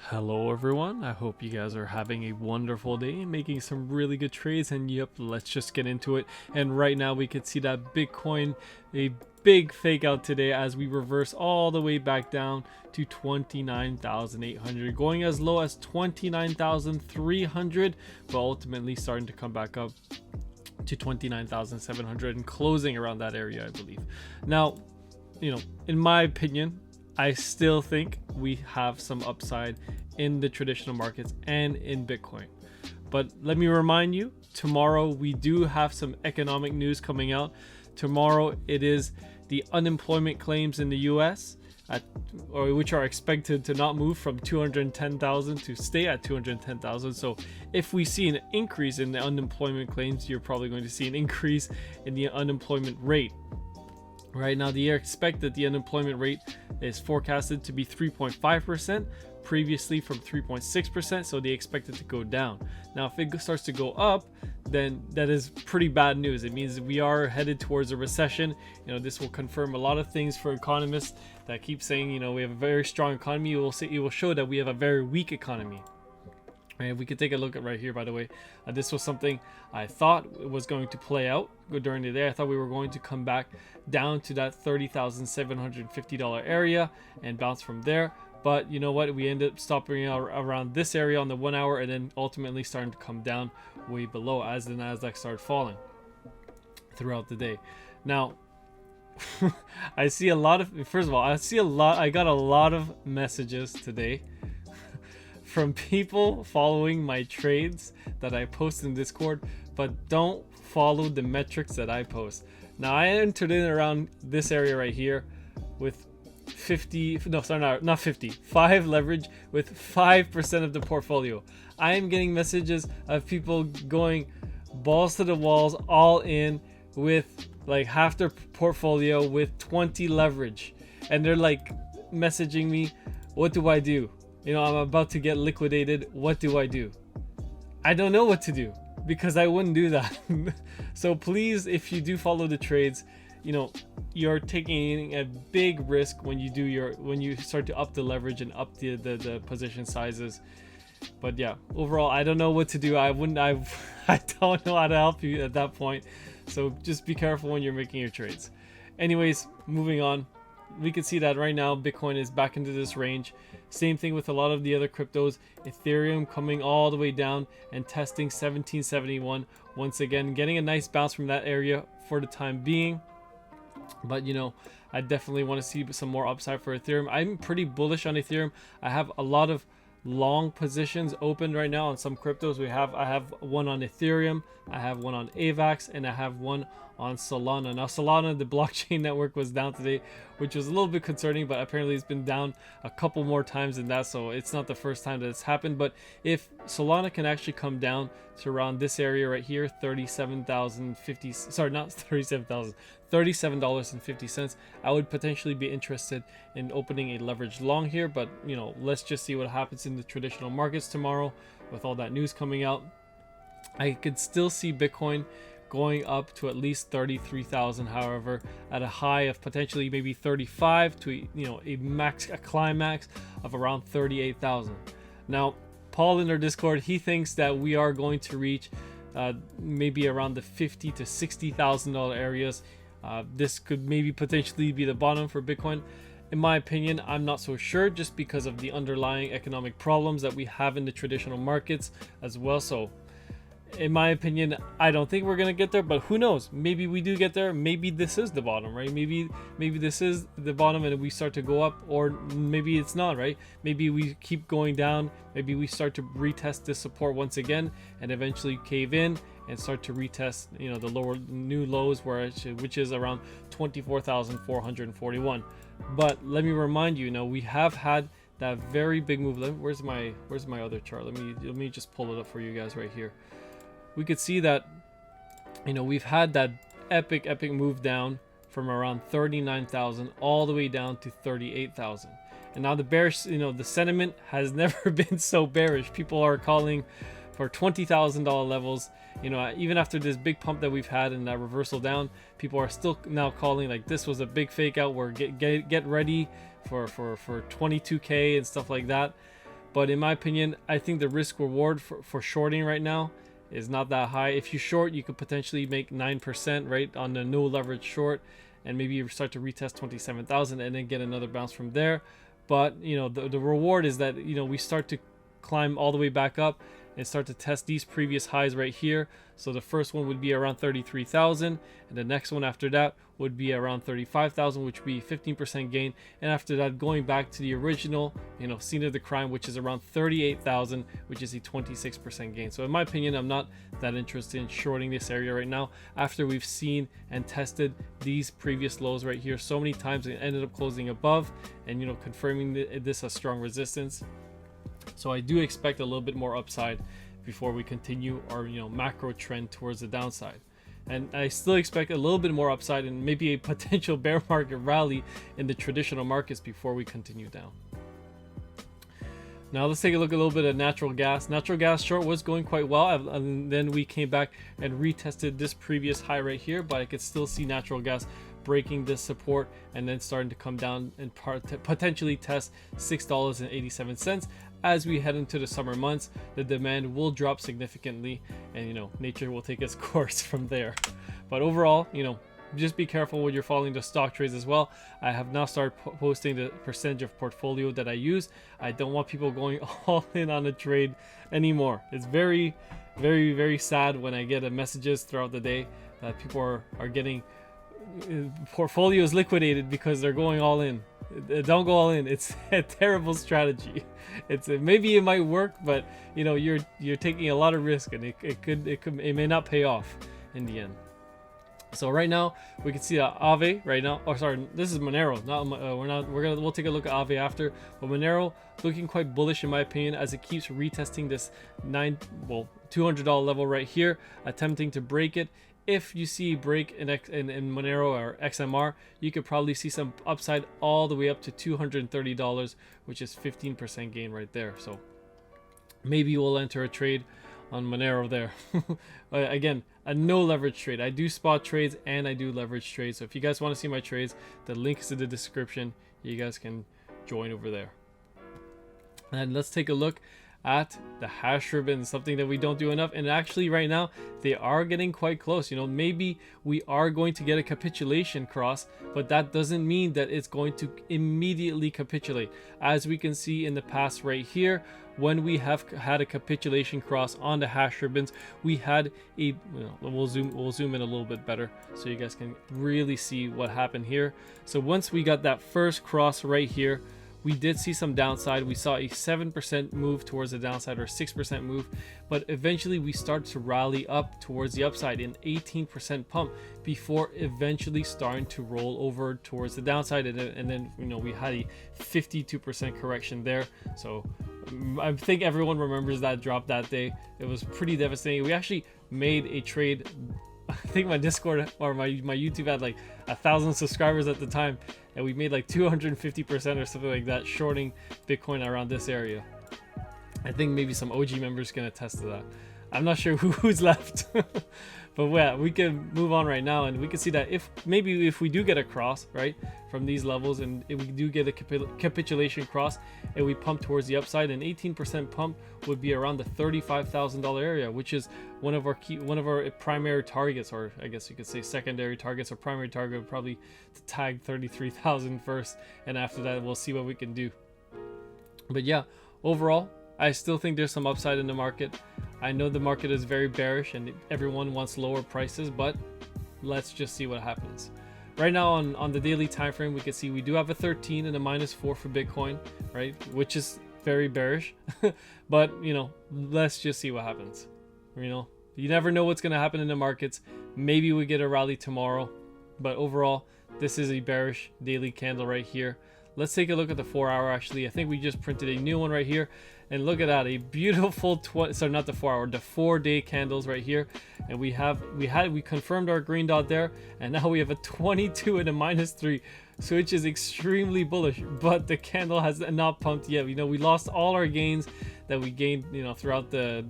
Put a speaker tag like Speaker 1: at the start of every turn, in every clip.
Speaker 1: Hello everyone, I hope you guys are having a wonderful day, making some really good trades, and yep, let's just get into it. And right now we can see that Bitcoin, a big fake out today as we reverse all the way back down to 29,800, going as low as 29,300, but ultimately starting to come back up to 29,700 and closing around that area, I believe. Now, in my opinion, I still think we have some upside in the traditional markets and in Bitcoin. But let me remind you, tomorrow we do have some economic news coming out. Tomorrow it is the unemployment claims in the US, which are expected to not move from 210,000 to stay at 210,000. So if we see an increase in the unemployment claims, you're probably going to see an increase in the unemployment rate. Right now, the expected the unemployment rate is forecasted to be 3.5%, previously from 3.6%, so they expect it to go down. Now, if it starts to go up, then that is pretty bad news. It means we are headed towards a recession. This will confirm a lot of things for economists that keep saying, we have a very strong economy. It will show that we have a very weak economy. And we could take a look at right here, by the way. This was something I thought was going to play out during the day. I thought we were going to come back down to that $30,750 area and bounce from there. But you know what? We ended up stopping out around this area on the 1 hour and then ultimately starting to come down way below as the Nasdaq started falling throughout the day. Now, I see a lot of, first of all, I got a lot of messages today from people following my trades that I post in Discord, but don't follow the metrics that I post. Now, I entered in around this area right here with 5 leverage with 5% of the portfolio. I am getting messages of people going balls to the walls, all in with like half their portfolio with 20 leverage. And they're like messaging me, what do I do? I'm about to get liquidated. What do I do? I don't know what to do because I wouldn't do that. So please, if you do follow the trades, you're taking a big risk when you start to up the leverage and up the position sizes. But yeah, overall, I don't know what to do. I don't know how to help you at that point. So just be careful when you're making your trades. Anyways, moving on. We can see that right now Bitcoin is back into this range. Same thing with a lot of the other cryptos. Ethereum coming all the way down and testing 1771 once again, getting a nice bounce from that area for the time being. But I definitely want to see some more upside for Ethereum. I'm pretty bullish on Ethereum. I have a lot of long positions open right now on some cryptos. I have one on Ethereum, I have one on AVAX, and I have one on Solana. Now Solana, the blockchain network, was down today, which was a little bit concerning, but apparently it's been down a couple more times than that, so it's not the first time that it's happened. But if Solana can actually come down to around this area right here, $37.50, I would potentially be interested in opening a leveraged long here. But let's just see what happens in the traditional markets tomorrow with all that news coming out. I could still see Bitcoin going up to at least 33,000, however, at a high of potentially maybe 35 to a climax of around 38,000. Now, Paul in our Discord, he thinks that we are going to reach maybe around the $50,000 to $60,000 areas. This could maybe potentially be the bottom for Bitcoin. In my opinion, I'm not so sure, just because of the underlying economic problems that we have in the traditional markets as well. So in my opinion, I don't think we're gonna get there, but who knows? Maybe we do get there. Maybe this is the bottom, right? Maybe this is the bottom and we start to go up, or maybe it's not, right? Maybe we keep going down. Maybe we start to retest this support once again and eventually cave in and start to retest, the lower new lows, which is around 24,441. But let me remind you, we have had that very big move. Where's my other chart? Let me just pull it up for you guys right here. We could see that we've had that epic move down from around 39,000 all the way down to 38,000. And now the bearish, the sentiment has never been so bearish. People are calling for $20,000 levels. Even after this big pump that we've had and that reversal down, people are still now calling like this was a big fake out. Where get ready for 22K and stuff like that. But in my opinion, I think the risk reward for shorting right now is not that high. If you short, you could potentially make 9%, right, on a no leverage short, and maybe you start to retest 27,000 and then get another bounce from there. But you know, the reward is that, you know, we start to climb all the way back up and start to test these previous highs right here. So the first one would be around 33,000, and the next one after that would be around 35,000, which would be 15% gain. And after that, going back to the original, you know, scene of the crime, which is around 38,000, which is a 26% gain. So in my opinion, I'm not that interested in shorting this area right now after we've seen and tested these previous lows right here so many times and ended up closing above and, you know, confirming this as strong resistance. So I do expect a little bit more upside before we continue our, you know, macro trend towards the downside. And I still expect a little bit more upside and maybe a potential bear market rally in the traditional markets before we continue down. Now let's take a look at a little bit of natural gas. Natural gas short was going quite well, and then we came back and retested this previous high right here, but I could still see natural gas breaking this support and then starting to come down and potentially test $6.87. As we head into the summer months, the demand will drop significantly, and, you know, nature will take its course from there. But overall, you know, just be careful when you're following the stock trades as well. I have now started posting the percentage of portfolio that I use. I don't want people going all in on a trade anymore. It's very, very, very sad when I get messages throughout the day that people are getting portfolios liquidated because they're going all in. Don't go all in. It's a terrible strategy. Maybe it might work, but, you know, you're taking a lot of risk, and it may not pay off in the end. So right now we can see Ave right now. Oh, sorry, this is Monero. We'll take a look at Ave after. But Monero looking quite bullish in my opinion as it keeps retesting this $200 level right here, attempting to break it. If you see break in Monero or XMR, you could probably see some upside all the way up to $230, which is 15% gain right there. So maybe we'll enter a trade on Monero there. Again, a no leverage trade. I do spot trades and I do leverage trades. So if you guys want to see my trades, the link is in the description. You guys can join over there. And let's take a look at the hash ribbon, something that we don't do enough, and actually right now they are getting quite close. You know, maybe we are going to get a capitulation cross, but that doesn't mean that it's going to immediately capitulate. As we can see in the past right here, when we have had a capitulation cross on the hash ribbons, we had a, we'll zoom in a little bit better so you guys can really see what happened here. So once we got that first cross right here, we did see some downside. We saw a 7% move towards the downside, or 6% move, but eventually we start to rally up towards the upside in 18% pump before eventually starting to roll over towards the downside, and then you know, we had a 52% correction there. So I think everyone remembers that drop that day. It was pretty devastating. We actually made a trade. I think my Discord or my YouTube had like 1,000 subscribers at the time, and we made like 250% or something like that shorting Bitcoin around this area. I think maybe some OG members can attest to that. I'm not sure who's left. But yeah, we can move on right now, and we can see that if we do get a cross right from these levels, and if we do get a capitulation cross and we pump towards the upside, an 18% pump would be around the $35,000 area, which is one of our primary targets, or I guess you could say secondary targets. Or primary target would probably to tag 33,000 first, and after that we'll see what we can do. But yeah, overall I still think there's some upside in the market. I know the market is very bearish and everyone wants lower prices, but let's just see what happens. Right now on the daily time frame, we can see we do have a 13 and a -4 for Bitcoin, right? Which is very bearish. But, you know, let's just see what happens. You know, you never know what's going to happen in the markets. Maybe we get a rally tomorrow, but overall, this is a bearish daily candle right here. Let's take a look at the 4 hour. Actually, I think we just printed a new one right here, and look at that, a beautiful not the 4 hour, the 4 day candles right here. And we confirmed our green dot there, and now we have a 22 and a -3, so which is extremely bullish. But the candle has not pumped yet. You know, we lost all our gains that we gained, you know, throughout the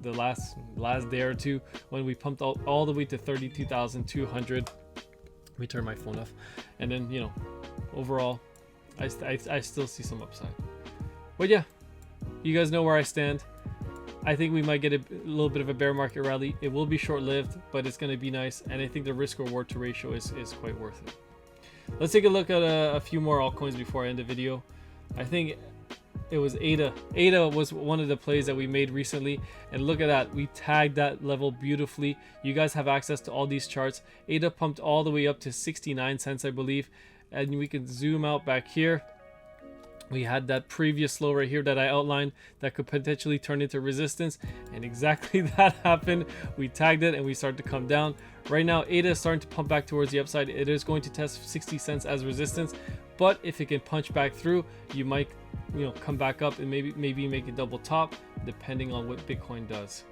Speaker 1: last day or two, when we pumped all the way to 32,200. Let me turn my phone off. And then, you know, overall I still see some upside. But yeah, You guys know where I stand. I think we might get a little bit of a bear market rally. It will be short-lived, but it's going to be nice, and I think the risk-reward to ratio is quite worth it. Let's take a look at a few more altcoins before I end the video. I think it was ADA. ADA was one of the plays that we made recently, and look at that. We tagged that level beautifully. You guys have access to all these charts. ADA pumped all the way up to 69 cents, I believe, and we can zoom out back here. We had that previous low right here that I outlined that could potentially turn into resistance, and exactly that happened. We tagged it and we started to come down. Right now ADA is starting to pump back towards the upside. It is going to test 60 cents as resistance, but if it can punch back through, you might, you know, come back up and maybe make a double top, depending on what Bitcoin does.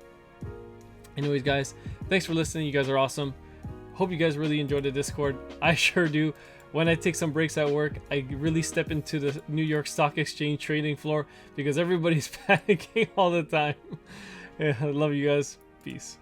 Speaker 1: Anyways guys, thanks for listening. You guys are awesome. Hope you guys really enjoyed the Discord. I sure do. When I take some breaks at work, I really step into the New York Stock Exchange trading floor because everybody's panicking all the time. Yeah, I love you guys. Peace.